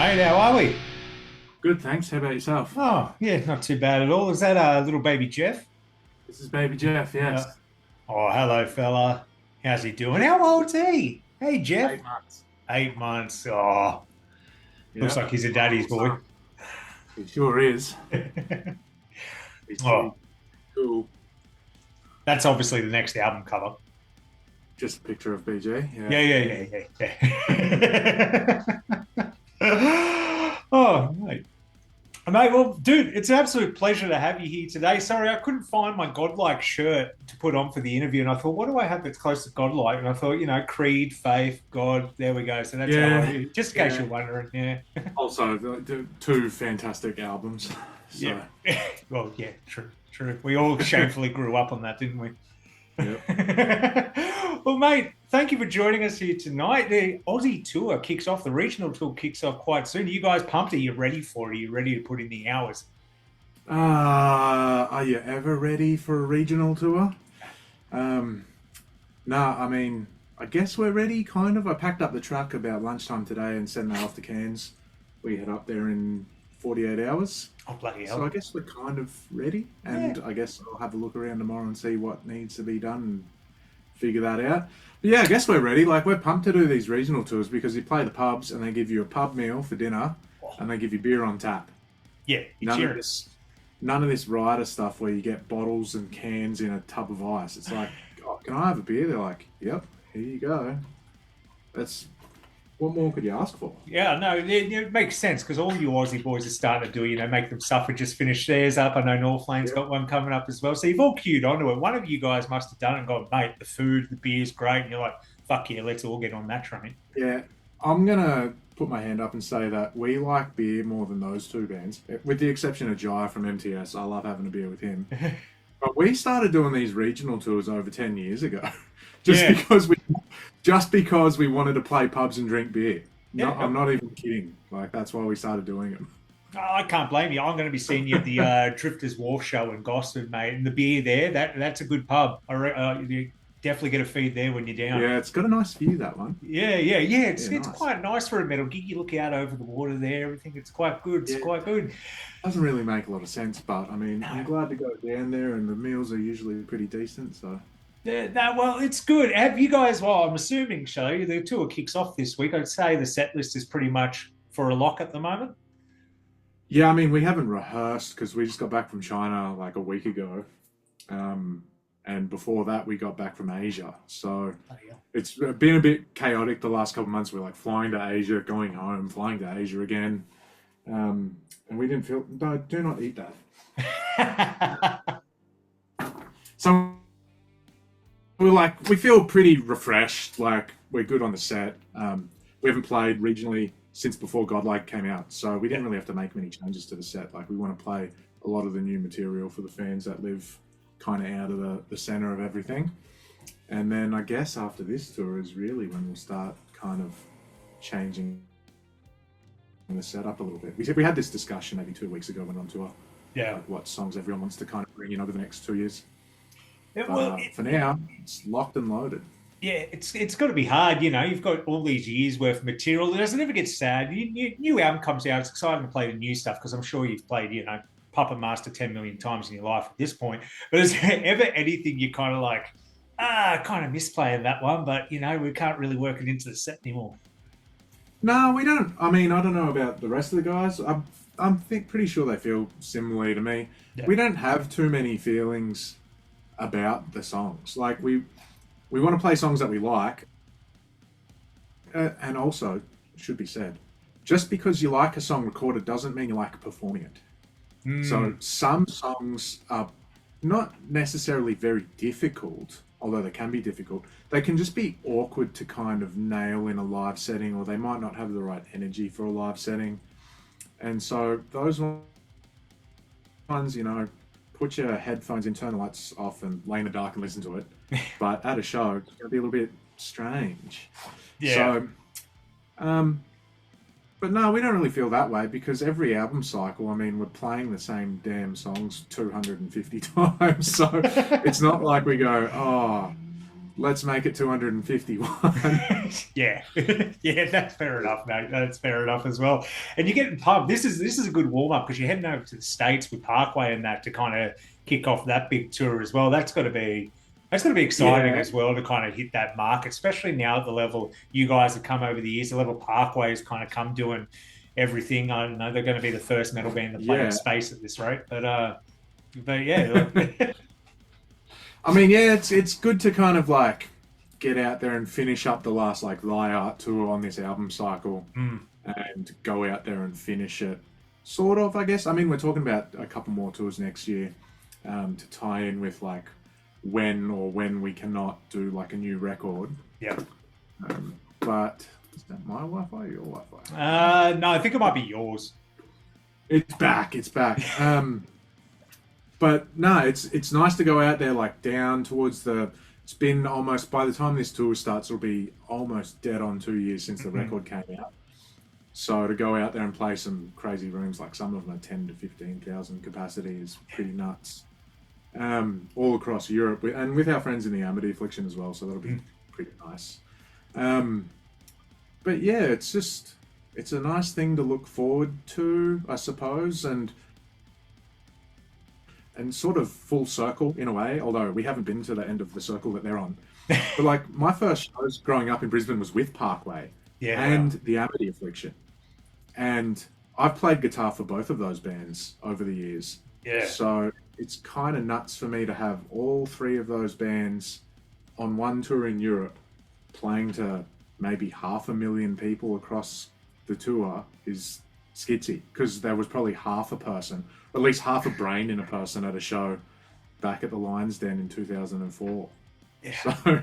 mate. How are we? Good, thanks. How about yourself? Oh, yeah, not too bad at all. Is that little baby Geoff? This is baby Geoff, Uh, yes. oh, hello, fella. How's he doing? How old's he? Hey, Geoff. 8 months. 8 months. Oh, looks Yeah, like he's a my daddy's little boy. son. He sure is. He's Oh, pretty cool. that's obviously the next album cover. Just a picture of BJ, yeah. Yeah, yeah, yeah, yeah. Oh, mate. Mate, well, dude, it's an absolute pleasure to have you here today. Sorry, I couldn't find my godlike shirt to put on for the interview, and I thought, what do I have that's close to godlike? And I thought, creed, faith, God. There we go. So that's how Yeah, I, just in case yeah. you're wondering, yeah, Also, the two fantastic albums. yeah. So, Well, yeah, true, true. We all shamefully grew up on that, didn't we? yep. Well, mate, thank you for joining us here tonight. The Aussie tour kicks off, the regional tour kicks off quite soon. Are you guys pumped? Are you ready for it? Are you ready to put in the hours? Are you ever ready for a regional tour? Nah, I mean, I guess we're ready, kind of. I packed up the truck about lunchtime today and sent that off to Cairns. We head up there in 48 hours. Oh, bloody So I hell. guess we're kind of ready, Yeah. and I guess I'll have a look around tomorrow and see what needs to be done and figure that out. But yeah, I guess we're ready. Like, we're pumped to do these regional tours because you play the pubs and they give you a pub meal for dinner Oh, and they give you beer on tap. yeah, you None of cheer. this, none of this rider stuff where you get bottles and cans in a tub of ice. It's like, oh, can I have a beer? They're like, yep, here you go. That's what more could you ask for? Yeah, no, it makes sense because all you Aussie boys are starting to do, make them suffer, just finish theirs up. I know Northlane's Yep. got one coming up as well. So you've all queued onto it. One of you guys must have done it and gone, mate, the food, the beer's great. And you're like, fuck yeah, let's all get on that train. Yeah, I'm gonna put my hand up and say that we like beer more than those two bands, with the exception of Jai from MTS. I love having a beer with him. But we started doing these regional tours over 10 years ago, just Yeah. because we, just because we wanted to play pubs and drink beer. No, Yeah. I'm not even kidding. Like, that's why we started doing them. Oh, I can't blame you. I'm going to be seeing you at the Drifters Wharf show in Gosford, mate. And the beer there, that's a good pub. You definitely get a feed there when you're down. Yeah, it's got a nice view, that one. Yeah, yeah, yeah. It's Yeah, it's nice. quite nice for a metal gig. You look out over the water there. Everything. It's quite good. It's Yeah, quite good. doesn't really make a lot of sense, but I mean, I'm No. glad to go down there, and the meals are usually pretty decent. So Yeah, no, well, it's good. Have you guys? Well, I'm assuming, so the tour kicks off this week. I'd say the set list is pretty much for a lock at the moment. yeah, I mean, we haven't rehearsed because we just got back from China like a week ago. And before that, we got back from Asia. So Bloody hell. it's been a bit chaotic the last couple of months. We're like flying to Asia, going home, flying to Asia again. And we didn't feel, no, do not eat that. So we're like, we feel pretty refreshed. Like, we're good on the set. We haven't played regionally since before Godlike came out. So we didn't really have to make many changes to the set. Like, we want to play a lot of the new material for the fans that live kind of out of the center of everything. And then I guess after this tour is really when we'll start kind of changing the setup a little bit. We had this discussion maybe 2 weeks ago when on tour, Yeah. like what songs everyone wants to kind of bring in over the next 2 years. Yeah, But well, for now, it's locked and loaded. yeah, it's got to be hard. You've got all these years worth of material. Does it ever get sad? New album comes out. It's exciting to play the new stuff because I'm sure you've played, Puppet Master 10 million times in your life at this point. But is there ever anything you kind of like, I kind of miss playing that one, but we can't really work it into the set anymore. No, we don't. I mean, I don't know about the rest of the guys. Pretty sure they feel similarly to me. Yeah. We don't have too many feelings about the songs. Like, we want to play songs that we like, and also, should be said, just because you like a song recorded doesn't mean you like performing it. So some songs are not necessarily very difficult, although they can be difficult. They can just be awkward to kind of nail in a live setting, or they might not have the right energy for a live setting. And so those ones, put your headphones in, turn the lights off, and lay in the dark and listen to it. But at a show, it's going to be a little bit strange. Yeah. So, but no, we don't really feel that way because every album cycle, I mean, we're playing the same damn songs 250 times. So it's not like we go, oh, let's make it 251. Yeah, yeah, that's fair enough, mate. That's fair enough as well. And you get pub. This is a good warm up because you're heading over to the States with Parkway and that to kind of kick off that big tour as well. That's got to be exciting Yeah, as well to kind of hit that mark, especially now at the level you guys have come over the years. The level Parkway has kind of come doing everything. I don't know. They're going to be the first metal band to play in yeah. space at this rate, but yeah, like, I mean, yeah, it's good to kind of like get out there and finish up the last like Thy Art tour on this album cycle mm, and go out there and finish it. Sort of, I guess. I mean, we're talking about a couple more tours next year to tie in with like when we cannot do like a new record. yeah. But is that my Wi-Fi or your Wi-Fi? No, I think it might be yours. It's back. It's back. But no, it's nice to go out there like down towards the. It's been almost by the time this tour starts, it'll be almost dead on 2 years since the record came out. So to go out there and play some crazy rooms, like some of them are 10 to 15,000 capacity, is pretty nuts. All across Europe, and with our friends in the Amity Affliction as well, so that'll be pretty nice. But yeah, it's a nice thing to look forward to, I suppose, and sort of full circle in a way, although we haven't been to the end of the circle that they're on. But like my first shows growing up in Brisbane was with Parkway and the Amity Affliction. And I've played guitar for both of those bands over the years. Yeah. So it's kind of nuts for me to have all three of those bands on one tour in Europe playing to maybe 500,000 people across the tour is skitsy, because there was probably half a person, or at least half a brain in a person at a show back at the Lions Den in 2004. Yeah. So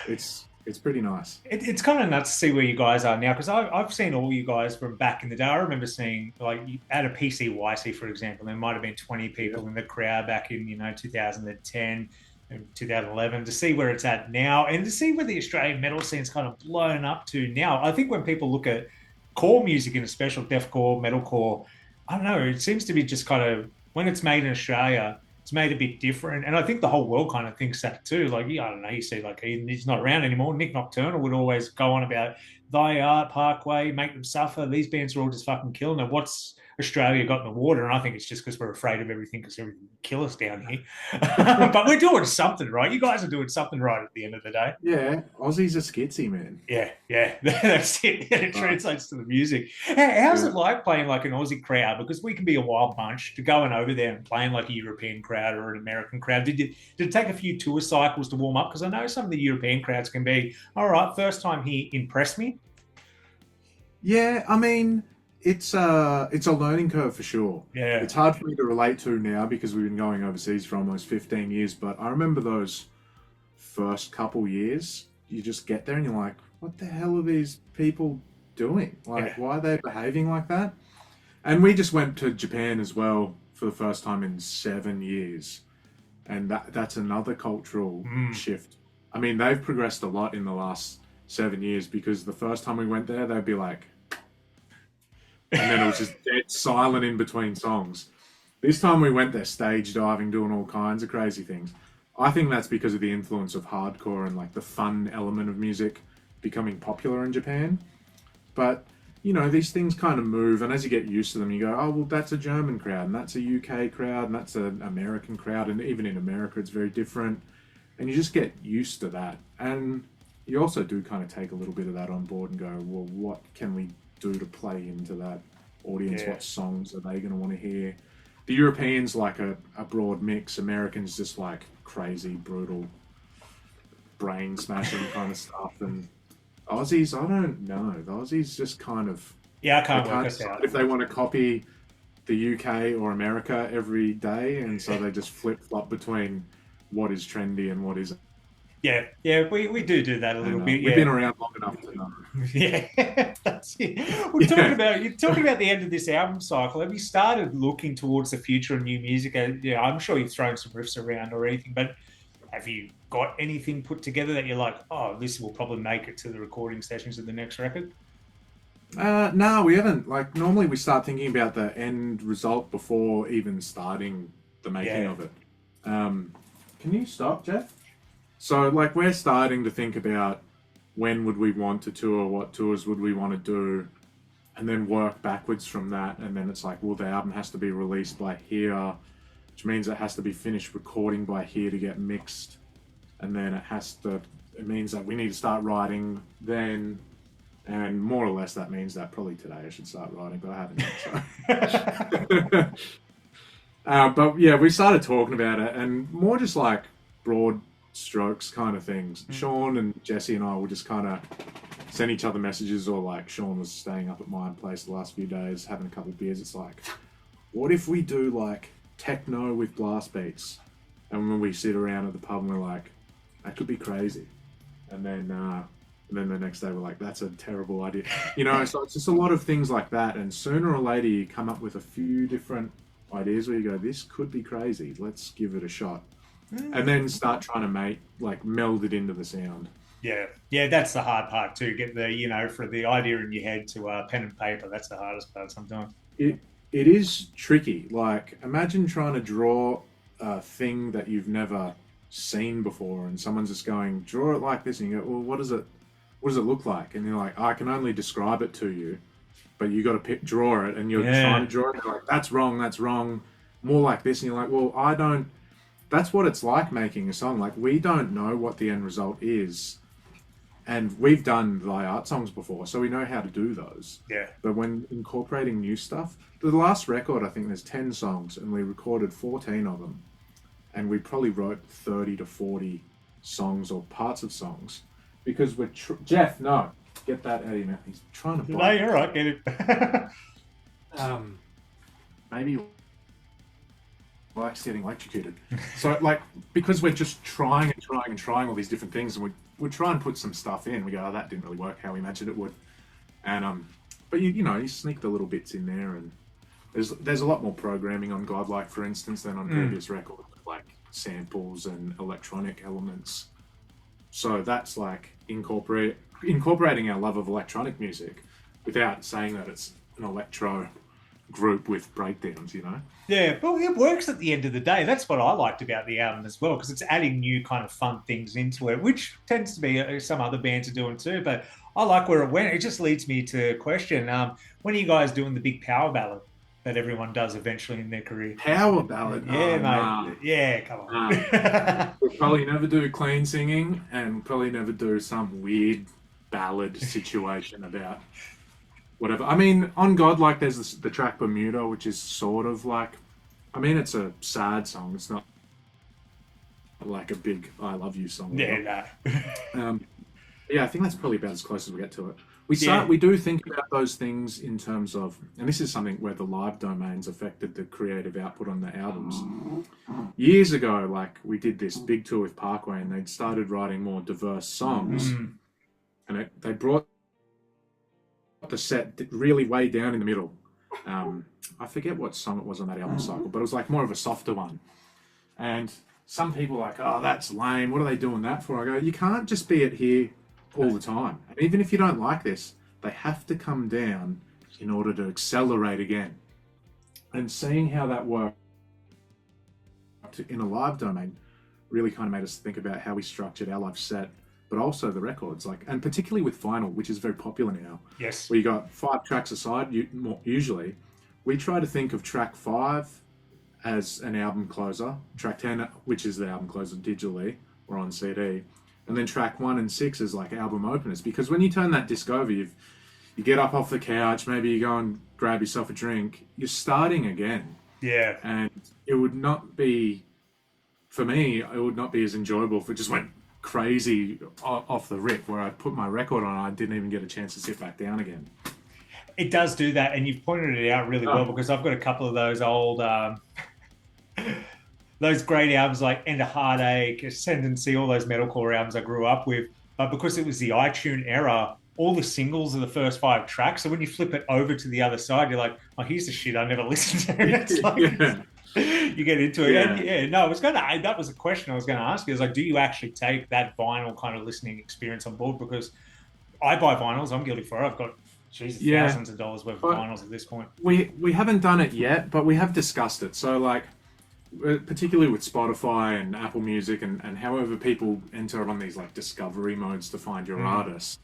it's pretty nice. It's kind of nuts to see where you guys are now, because I've seen all you guys from back in the day. I remember seeing, like, at a PCYC, for example, there might have been 20 people in the crowd back in 2010 and 2011. To see where it's at now, and to see where the Australian metal scene's kind of blown up to now. I think when people look at core music, in a special deathcore, metalcore, I don't know, it seems to be just kind of, when it's made in Australia, it's made a bit different. And I think the whole world kind of thinks that too. Like, I don't know, you see, like, he's not around anymore. Nick Nocturnal would always go on about Thy Art, Parkway, Make Them Suffer. These bands are all just fucking killing it. What's Australia got in the water? And I think it's just because we're afraid of everything, because everything will kill us down here. But we're doing something right. You guys are doing something right at the end of the day. Yeah, Aussie's a skitsy, man. Yeah, that's it. It translates to the music. How's it like playing like an Aussie crowd? Because we can be a wild bunch, to going over there and playing like a European crowd or an American crowd. Did it take a few tour cycles to warm up? Because I know some of the European crowds can be, all right, first time here, impress me. Yeah, I mean, it's a learning curve for sure. Yeah. It's hard for me to relate to now because we've been going overseas for almost 15 years, but I remember those first couple years, you just get there and you're like, what the hell are these people doing? Like, why are they behaving like that? And we just went to Japan as well for the first time in 7 years. And that's another cultural shift. I mean, they've progressed a lot in the last 7 years, because the first time we went there, they'd be like, and then it was just dead silent in between songs. This time we went there stage diving, doing all kinds of crazy things. I think that's because of the influence of hardcore and like the fun element of music becoming popular in Japan. But, these things kind of move, and as you get used to them, you go, oh, well, that's a German crowd, and that's a UK crowd, and that's an American crowd, and even in America it's very different. And you just get used to that. And you also do kind of take a little bit of that on board and go, well, what can we do to play into that audience? What songs are they going to want to hear? The Europeans like a broad mix. Americans just like crazy, brutal, brain smashing kind of stuff. And Aussies, I don't know. The Aussies just kind of... Yeah, I can't work this out. If they want to copy the UK or America every day, and so they just flip-flop between what is trendy and what isn't. Yeah, we do that a little bit. We've been around long enough to know. Yeah, that's it. You're talking about the end of this album cycle. Have you started looking towards the future of new music? I'm sure you've thrown some riffs around or anything, but have you got anything put together that you're like, oh, this will probably make it to the recording sessions of the next record? No, we haven't. Like, normally we start thinking about the end result before even starting the making of it. Can you stop, Geoff? So, like, we're starting to think about when would we want to tour, what tours would we want to do, and then work backwards from that. And then it's like, well, the album has to be released by here, which means it has to be finished recording by here to get mixed. And then it means that we need to start writing then. And more or less that means that probably today I should start writing, but I haven't yet. So. But yeah, we started talking about it, and more just like broad strokes kind of things. Sean and Jesse and I will just kind of send each other messages, or like Sean was staying up at my place the last few days having a couple of beers. It's like, what if we do like techno with blast beats? And when we sit around at the pub and we're like, that could be crazy. And then the next day we're like, that's a terrible idea. You know, so it's just a lot of things like that. And sooner or later you come up with a few different ideas where you go, this could be crazy. Let's give it a shot. And then start trying to meld it into the sound. Yeah, that's the hard part too. Get for the idea in your head to pen and paper. That's the hardest part sometimes. It is tricky. Like, imagine trying to draw a thing that you've never seen before, and someone's just going, draw it like this, and you go, well, what does it look like? And you're like, I can only describe it to you, but you got to draw it, and you're trying to draw it. You're like, that's wrong. More like this, and you're like, well, I don't. That's what it's like making a song. Like, we don't know what the end result is. And we've done art songs before, so we know how to do those. Yeah. But when incorporating new stuff, the last record, I think there's 10 songs, and we recorded 14 of them. And we probably wrote 30 to 40 songs or parts of songs. Because we're... Geoff, no. Get that out of your mouth. He's trying to... No, you're right. Get it. Maybe... likes getting electrocuted. So, like, because we're just trying all these different things, and we try and put some stuff in. We go, oh, that didn't really work how we imagined it would. And but you sneak the little bits in there, and there's a lot more programming on Godlike, for instance, than on previous records, like samples and electronic elements. So that's like incorporating our love of electronic music without saying that it's an electro group with breakdowns, Yeah, well, it works at the end of the day. That's what I liked about the album as well, because it's adding new kind of fun things into it, which tends to be some other bands are doing too. But I like where it went. It just leads me to question, when are you guys doing the big power ballad that everyone does eventually in their career? Power ballad? Yeah, mate. Nah. Yeah, come on. We'll probably never do clean singing, and probably never do some weird ballad situation about... whatever. I mean, on Godlike, there's the track Bermuda, which is sort of like... I mean, it's a sad song. It's not like a big I love you song. Yeah, no. Yeah, I think that's probably about as close as we get to it. We do think about those things in terms of... And this is something where the live domains affected the creative output on the albums. Years ago, like, we did this big tour with Parkway, and they'd started writing more diverse songs. And they brought the set really way down in the middle. I forget what song it was on that album cycle, but it was like more of a softer one. And some people are like, oh, that's lame. What are they doing that for? I go, you can't just be at here all the time. And even if you don't like this, they have to come down in order to accelerate again. And seeing how that worked in a live domain really kind of made us think about how we structured our live set, but also the records, and particularly with vinyl, which is very popular now. Yes. Where you got 5 tracks aside, usually. We try to think of track 5 as an album closer, track 10, which is the album closer digitally or on CD, and then track 1 and 6 is like album openers. Because when you turn that disc over, you get up off the couch, maybe you go and grab yourself a drink, you're starting again. Yeah. And it would not be, for me, it would not be as enjoyable if it just went crazy off the rip, where I put my record on, I didn't even get a chance to sit back down again. It does do that, and you've pointed it out really well, because I've got a couple of those old, those great albums like End of Heartache, Ascendancy, all those metalcore albums I grew up with. But because it was the iTunes era, all the singles are the first 5 tracks. So when you flip it over to the other side, you're like, oh, here's the shit I never listened to. It's like, you get into it. And that was a question I was going to ask you. Is like, do you actually take that vinyl kind of listening experience on board? Because I buy vinyls. I'm guilty for it. I've got thousands of dollars worth of vinyls at this point. We haven't done it yet, but we have discussed it. So like, particularly with Spotify and Apple Music and however people enter on these like discovery modes to find your artists.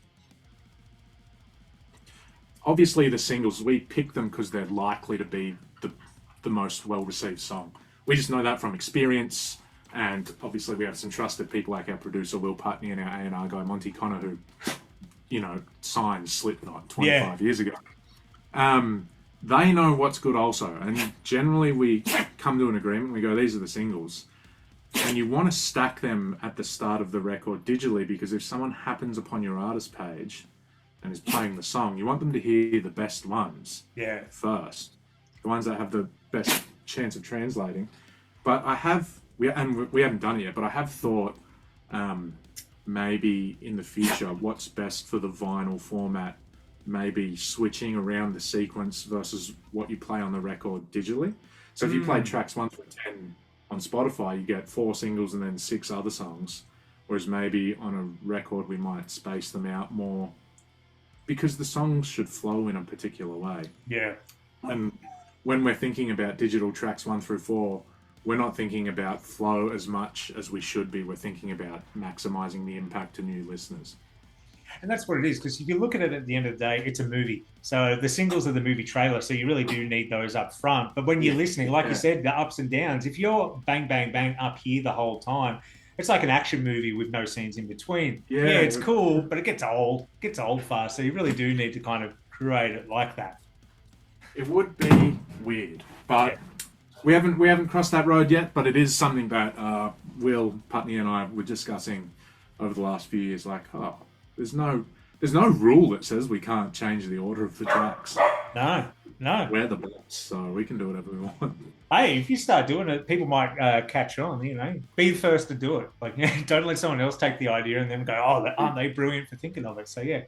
Obviously, the singles, we pick them because they're likely to be the most well-received song. We just know that from experience, and obviously we have some trusted people like our producer Will Putney and our A&R guy Monty Connor, who, signed Slipknot 25 years ago. They know what's good also, and generally we come to an agreement. We go, these are the singles, and you want to stack them at the start of the record digitally, because if someone happens upon your artist page and is playing the song, you want them to hear the best ones first, the ones that have the best chance of translating. But we haven't done it yet, but I have thought maybe in the future what's best for the vinyl format, maybe switching around the sequence versus what you play on the record digitally. So if you play tracks 1 through 10 on Spotify, you get 4 singles and then 6 other songs, whereas maybe on a record we might space them out more, because the songs should flow in a particular way. Yeah. And when we're thinking about digital tracks 1 through 4, we're not thinking about flow as much as we should be. We're thinking about maximizing the impact to new listeners. And that's what it is, because if you look at it at the end of the day, it's a movie. So the singles are the movie trailer, so you really do need those up front. But when you're listening, like you said, the ups and downs, if you're bang, bang, bang up here the whole time, it's like an action movie with no scenes in between. Yeah, it's cool, but it gets old fast. So you really do need to kind of curate it like that. It would be weird, but we haven't crossed that road yet. But it is something that Will Putney and I were discussing over the last few years. Like, there's no rule that says we can't change the order of the tracks. No. We're the boss, so we can do whatever we want. Hey, if you start doing it, people might catch on. Be the first to do it. Like, don't let someone else take the idea and then go, "Oh, aren't they brilliant for thinking of it?" So yeah.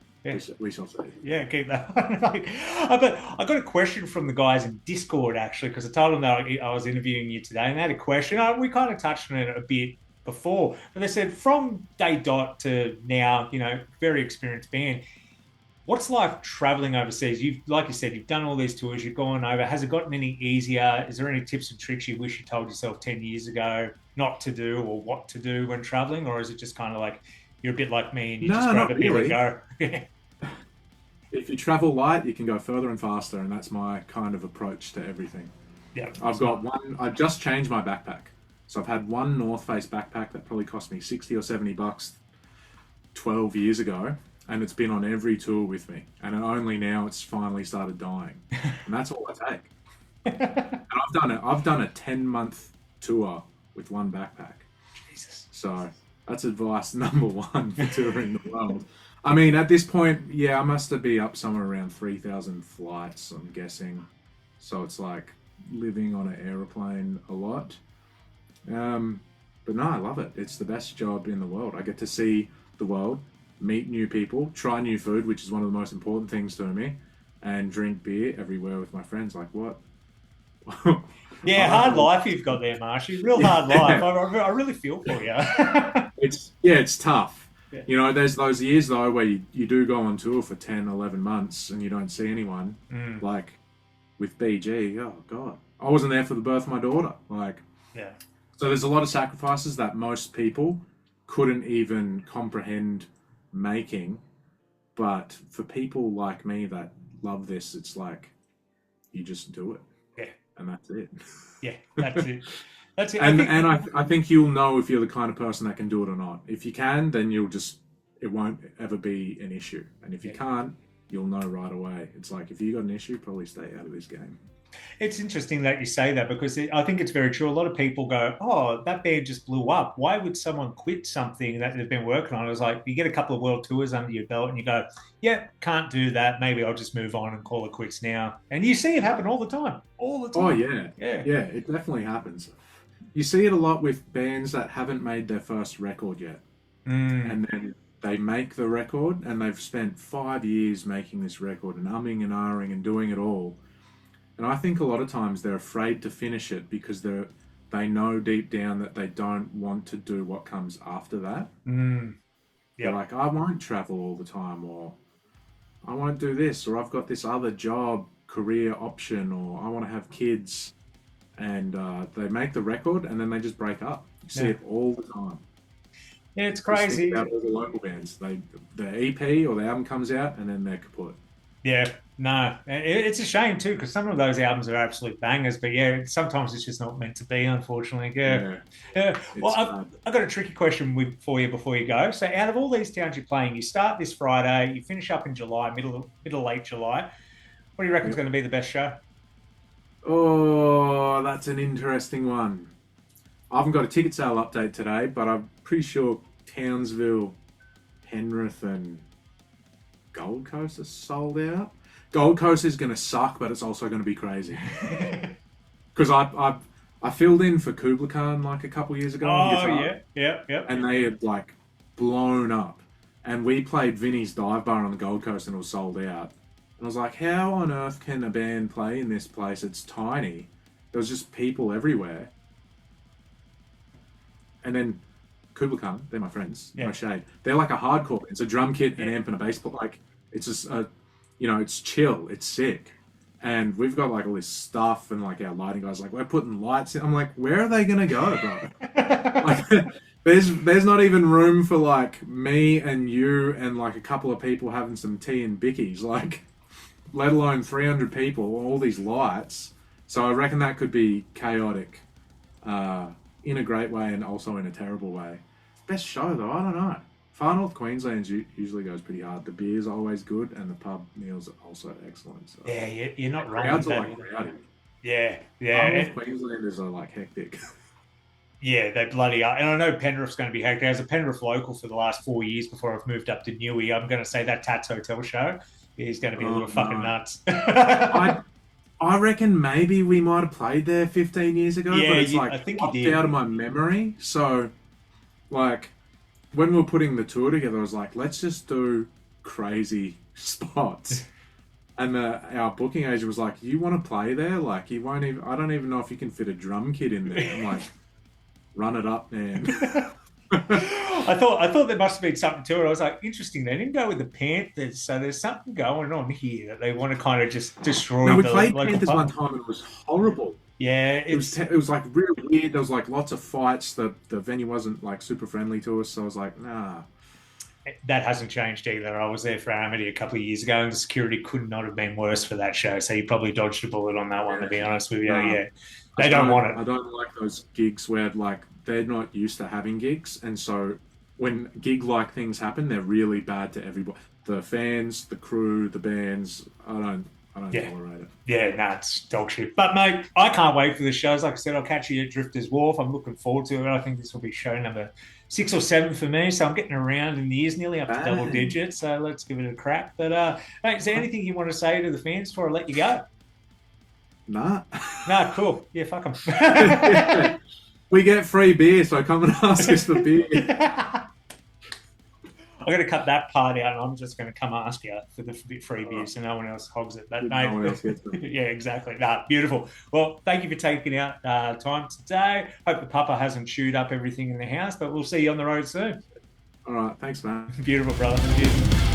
We shall see. Yeah, keep that. But I got a question from the guys in Discord actually, because I told them that I was interviewing you today, and they had a question. We kind of touched on it a bit before, but they said from day dot to now, very experienced band. What's life traveling overseas? Like you said, you've done all these tours, you've gone over. Has it gotten any easier? Is there any tips and tricks you wish you told yourself 10 years ago not to do or what to do when traveling? Or is it just kind of like you're a bit like me and you just grab a beer and go? If you travel light, you can go further and faster, and that's my kind of approach to everything. Yeah. I've just changed my backpack. So I've had one North Face backpack that probably cost me $60 or $70 12 years ago. And it's been on every tour with me, and only now it's finally started dying, and that's all I take. And I've done a 10-month tour with one backpack. Jesus. So that's advice number one for touring the world. I mean, at this point, I must be up somewhere around 3,000 flights, I'm guessing. So it's like living on an aeroplane a lot. But no, I love it. It's the best job in the world. I get to see the world, meet new people, try new food, which is one of the most important things to me, and drink beer everywhere with my friends. Like, what? Hard life you've got there, Marsh. Real hard life. I really feel for you. It's tough. Yeah. There's those years, though, where you do go on tour for 10, 11 months and you don't see anyone. Like, with BG, oh, God. I wasn't there for the birth of my daughter. So there's a lot of sacrifices that most people couldn't even comprehend making, but for people like me that love this, it's like you just do it, and that's it. That's it. And I think you'll know if you're the kind of person that can do it or not. If you can, then it won't ever be an issue, and if you can't, you'll know right away. It's like, if you got an issue, probably stay out of this game. It's interesting that you say that, because I think it's very true. A lot of people go, "Oh, that band just blew up. Why would someone quit something that they've been working on?" It was like, you get a couple of world tours under your belt and you go, "Yeah, can't do that. Maybe I'll just move on and call it quits now." And you see it happen all the time. Oh, yeah. It definitely happens. You see it a lot with bands that haven't made their first record yet. And then they make the record, and they've spent 5 years making this record and umming and ahhing and doing it all. And I think a lot of times they're afraid to finish it because they know deep down that they don't want to do what comes after that. They're like, I won't travel all the time, or I won't do this, or I've got this other job, career option, or I want to have kids. and they make the record, and then they just break up. You see it all the time. Yeah, it's Just think crazy. about all the local bands. The EP or the album comes out, and then they're kaput. Yeah, no, it's a shame too because some of those albums are absolute bangers, but yeah, sometimes it's just not meant to be, unfortunately. Yeah, Yeah, yeah. Well, it's I've got a tricky question for you before you go. So, out of all these towns you're playing, you start this Friday, you finish up in July, late July. What do you reckon is Yep. going to be the best show? Oh, that's an interesting one. I haven't got a ticket sale update today, but I'm pretty sure Townsville, Penrith, and Gold Coast are sold out. Gold Coast is going to suck, but it's also going to be crazy. Because I filled in for Kubla Khan like a couple years ago on Oh guitar, yeah. and they had like blown up. And we played Vinny's Dive Bar on the Gold Coast, and it was sold out. And I was like, how on earth can a band play in this place? It's tiny. There was just people everywhere. And then Kubla Khan, they're my friends, Yeah. no shade. They're like a hardcore. It's a drum kit, an Yeah. amp, and a bass. But like, it's just it's chill, it's sick. And we've got like all this stuff, and like our lighting guys, like we're putting lights in. I'm like, where are they gonna go, bro? Like, there's not even room for like me and you and like a couple of people having some tea and bickies, like, let alone 300 people, all these lights. So I reckon that could be chaotic, in a great way and also in a terrible way. Best show though, I don't know. Far North Queensland usually goes pretty hard. The beer's always good, and the pub meals are also excellent. So. Yeah, you're not wrong. Crowds With are that like either. rowdy. Yeah, Far yeah. North Queenslanders are like hectic. Yeah, they bloody are. And I know Penrith's going to be hectic. As a Penrith local for the last 4 years before I've moved up to Newey, I'm going to say that Tats Hotel show is going to be a little fucking no. nuts. I reckon maybe we might have played there 15 years ago, Yeah, but it's I like think you blocked did. out of my memory. So, like, when we were putting the tour together, I was like, let's just do crazy spots. And our booking agent was like, "You want to play there? Like, you won't even. I don't even know if you can fit a drum kit in there." I'm like, "Run it up, man." I thought there must have been something to it. I was like, interesting. They didn't go with the Panthers, so there's something going on here that they want to kind of just destroy No, we the played local Panthers pub. one time and it was horrible. Yeah, It was like real weird. There was like lots of fights. The venue wasn't like super friendly to us, so I was like, nah. that hasn't changed either. I was there for Amity a couple of years ago, and the security could not have been worse for that show. So you probably dodged a bullet on that one, to be honest with you. No. Yeah, they don't want it. I don't like those gigs where like they're not used to having gigs, and so when gig-like things happen, they're really bad to everybody. The fans, the crew, the bands. I don't Yeah. tolerate it. Yeah, nah, it's dog shit. But mate, I can't wait for the shows. Like I said, I'll catch you at Drifters Wharf. I'm looking forward to it. I think this will be show number 6 or 7 for me. So I'm getting around in the years, nearly up to double Bang. digits. So let's give it a crack. But mate, is there anything you want to say to the fans before I let you go? Nah. Nah, cool. Yeah, fuck them. We get free beer, so come and ask us for beer. I'm going to cut that part out, and I'm just going to come ask you for the free beer, so no one else hogs it. But No one else gets them. yeah, exactly. Nah, beautiful. Well, thank you for taking out time today. Hope the papa hasn't chewed up everything in the house, but we'll see you on the road soon. All right, thanks, man. Beautiful, brother. Cheers.